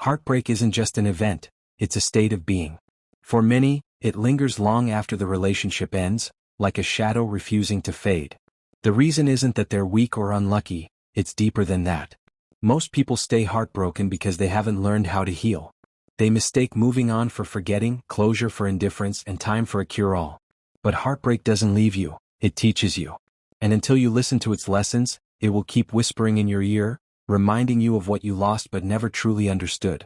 Heartbreak isn't just an event, it's a state of being. For many, it lingers long after the relationship ends, like a shadow refusing to fade. The reason isn't that they're weak or unlucky, it's deeper than that. Most people stay heartbroken because they haven't learned how to heal. They mistake moving on for forgetting, closure for indifference, and time for a cure-all. But heartbreak doesn't leave you, it teaches you. And until you listen to its lessons, it will keep whispering in your ear, reminding you of what you lost but never truly understood.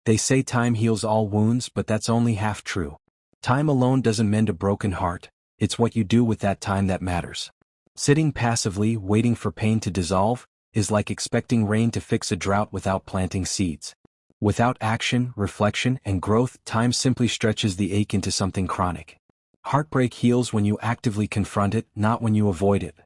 They say time heals all wounds, but that's only half true. Time alone doesn't mend a broken heart, it's what you do with that time that matters. Sitting passively, waiting for pain to dissolve, is like expecting rain to fix a drought without planting seeds. Without action, reflection, and growth, time simply stretches the ache into something chronic. Heartbreak heals when you actively confront it, not when you avoid it.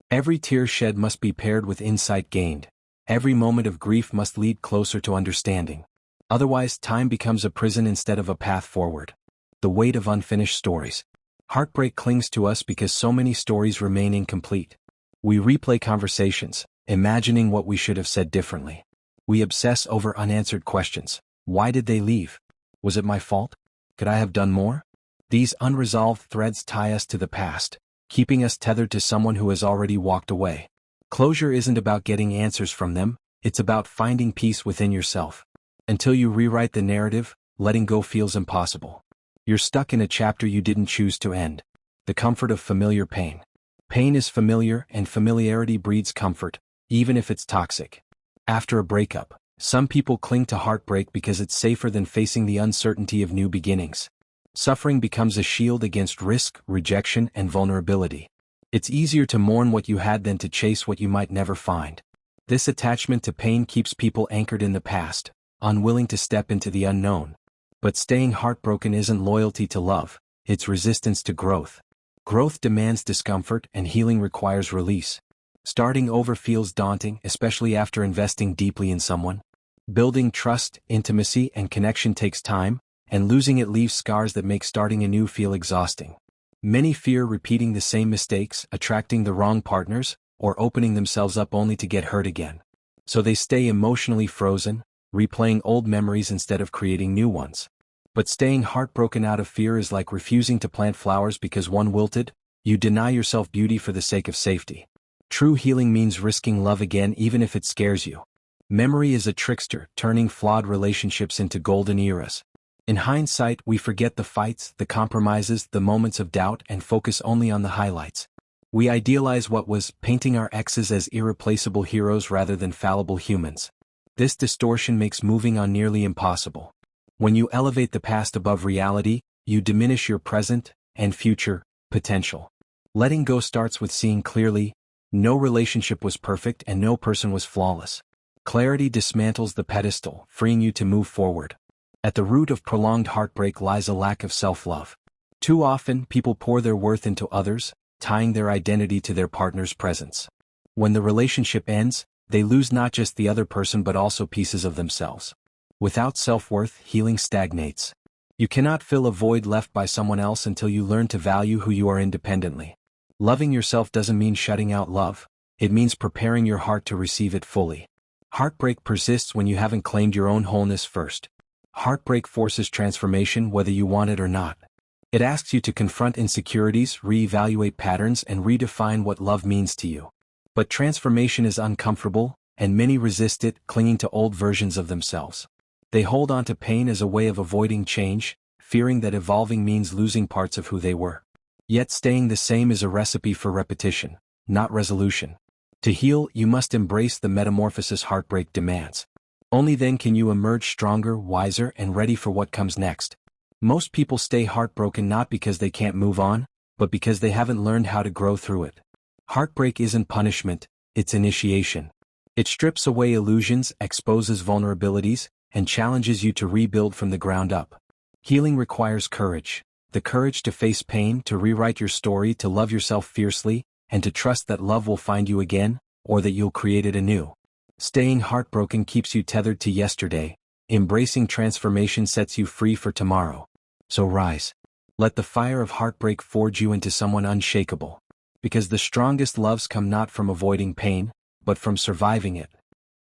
Every tear shed must be paired with insight gained. Every moment of grief must lead closer to understanding. Otherwise, time becomes a prison instead of a path forward. The weight of unfinished stories. Heartbreak clings to us because so many stories remain incomplete. We replay conversations, imagining what we should have said differently. We obsess over unanswered questions. Why did they leave? Was it my fault? Could I have done more? These unresolved threads tie us to the past, keeping us tethered to someone who has already walked away. Closure isn't about getting answers from them, it's about finding peace within yourself. Until you rewrite the narrative, letting go feels impossible. You're stuck in a chapter you didn't choose to end. The comfort of familiar pain. Pain is familiar, and familiarity breeds comfort, even if it's toxic. After a breakup, some people cling to heartbreak because it's safer than facing the uncertainty of new beginnings. Suffering becomes a shield against risk, rejection, and vulnerability. It's easier to mourn what you had than to chase what you might never find. This attachment to pain keeps people anchored in the past, unwilling to step into the unknown. But staying heartbroken isn't loyalty to love, it's resistance to growth. Growth demands discomfort, and healing requires release. Starting over feels daunting, especially after investing deeply in someone. Building trust, intimacy, and connection takes time, and losing it leaves scars that make starting anew feel exhausting. Many fear repeating the same mistakes, attracting the wrong partners, or opening themselves up only to get hurt again. So they stay emotionally frozen, replaying old memories instead of creating new ones. But staying heartbroken out of fear is like refusing to plant flowers because one wilted. You deny yourself beauty for the sake of safety. True healing means risking love again even if it scares you. Memory is a trickster, turning flawed relationships into golden eras. In hindsight, we forget the fights, the compromises, the moments of doubt, and focus only on the highlights. We idealize what was, painting our exes as irreplaceable heroes rather than fallible humans. This distortion makes moving on nearly impossible. When you elevate the past above reality, you diminish your present and future potential. Letting go starts with seeing clearly. No relationship was perfect and no person was flawless. Clarity dismantles the pedestal, freeing you to move forward. At the root of prolonged heartbreak lies a lack of self-love. Too often, people pour their worth into others, tying their identity to their partner's presence. When the relationship ends, they lose not just the other person but also pieces of themselves. Without self-worth, healing stagnates. You cannot fill a void left by someone else until you learn to value who you are independently. Loving yourself doesn't mean shutting out love, it means preparing your heart to receive it fully. Heartbreak persists when you haven't claimed your own wholeness first. Heartbreak forces transformation whether you want it or not. It asks you to confront insecurities, reevaluate patterns, and redefine what love means to you. But transformation is uncomfortable, and many resist it, clinging to old versions of themselves. They hold on to pain as a way of avoiding change, fearing that evolving means losing parts of who they were. Yet staying the same is a recipe for repetition, not resolution. To heal, you must embrace the metamorphosis heartbreak demands. Only then can you emerge stronger, wiser, and ready for what comes next. Most people stay heartbroken not because they can't move on, but because they haven't learned how to grow through it. Heartbreak isn't punishment, it's initiation. It strips away illusions, exposes vulnerabilities, and challenges you to rebuild from the ground up. Healing requires courage. The courage to face pain, to rewrite your story, to love yourself fiercely, and to trust that love will find you again, or that you'll create it anew. Staying heartbroken keeps you tethered to yesterday. Embracing transformation sets you free for tomorrow. So rise. Let the fire of heartbreak forge you into someone unshakable. Because the strongest loves come not from avoiding pain, but from surviving it.